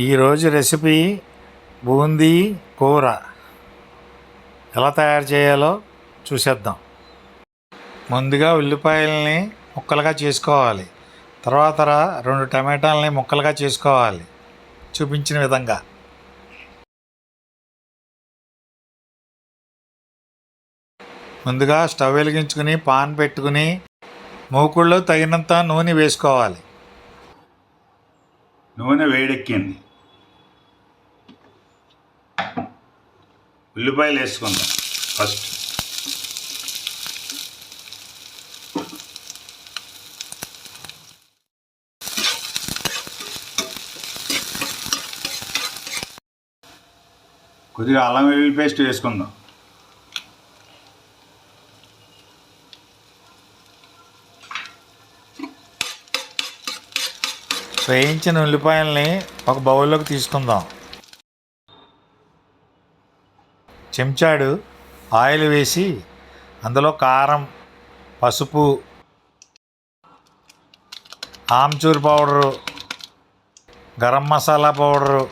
ఈరోజు రెసిపీ బూందీ కూర ఎలా తయారు చేయాలో చూసేద్దాం. ముందుగా ఉల్లిపాయలని ముక్కలుగా చేసుకోవాలి. తర్వాత 2 టమాటాలని ముక్కలుగా చేసుకోవాలి చూపించిన విధంగా. ముందుగా స్టవ్ వెలిగించుకుని పాన్ పెట్టుకుని మూకుళ్ళో తగినంత నూనె వేసుకోవాలి. నూనె వేడెక్కింది. ఉల్లిపాయలు వేసుకుందాం. ఫస్ట్ కొద్దిగా అల్లం వెల్లుల్లి పేస్ట్ వేసుకుందాం. వేయించిన ఉల్లిపాయల్ని ఒక బౌల్లోకి తీసుకుందాం. చెంచాడు ఆయిల్ వేసి అందులో కారం, పసుపు, amchur powder, garam masala powder,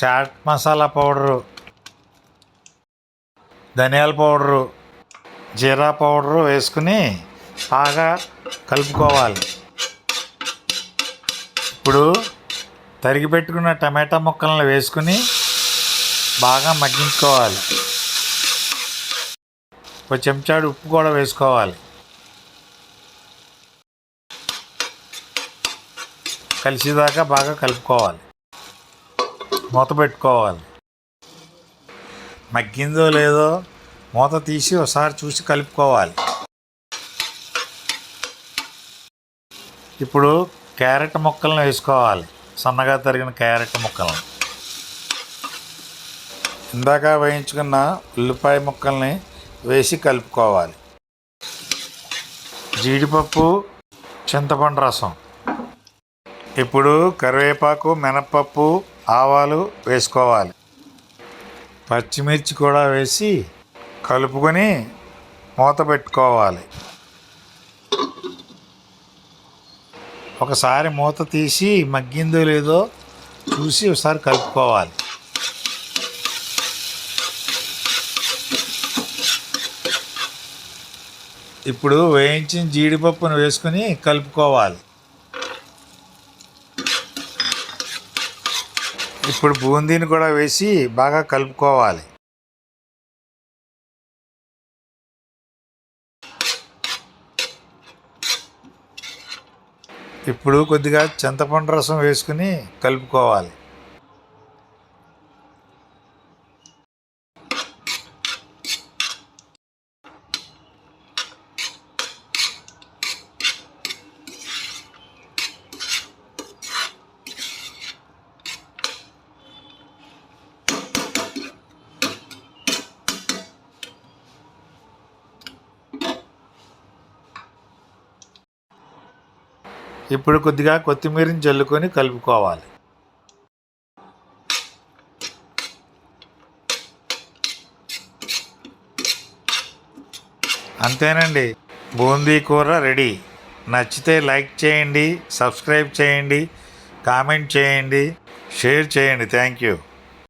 chaat masala powder, ధనియాల పౌడరు, జీరా పౌడరు వేసుకుని బాగా కలుపుకోవాలి. ఇప్పుడు తరిగి పెట్టుకున్న టమాటా ముక్కలను వేసుకుని బాగా మగ్గించుకోవాలి. ఒక చెంచాడు ఉప్పు కూడా వేసుకోవాలి. కలిసేదాకా బాగా కలుపుకోవాలి. మూత పెట్టుకోవాలి. మగ్గిందో లేదో మూత తీసి ఒకసారి చూసి కలుపుకోవాలి. ఇప్పుడు క్యారెట్ ముక్కలను వేసుకోవాలి. సన్నగా తరిగిన క్యారెట్ ముక్కలను, ఇందాక వేయించుకున్న ఉల్లిపాయ ముక్కల్ని వేసి కలుపుకోవాలి. జీడిపప్పు, చింతపండు రసం, ఇప్పుడు కరివేపాకు, మినప్పప్పు, ఆవాలు వేసుకోవాలి. పచ్చిమిర్చి కూడా వేసి కలుపుకొని మూత పెట్టుకోవాలి. ఒకసారి మూత తీసి మగ్గిందో లేదో చూసి ఒకసారి కలుపుకోవాలి. ఇప్పుడు వేయించిన జీడిపప్పును వేసుకుని కలుపుకోవాలి. ఇప్పుడు బూందీని కూడా వేసి బాగా కలుపుకోవాలి. ఇప్పుడు కొద్దిగా చింతపండు రసం వేసుకుని కలుపుకోవాలి. ఇప్పుడు కొద్దిగా కొత్తిమీరని జల్లుకొని కలుపుకోవాలి. అంతేనండి, బూందీ కూర రెడీ. నచ్చితే లైక్ చేయండి, సబ్స్క్రైబ్ చేయండి, కామెంట్ చేయండి, షేర్ చేయండి. Thank you.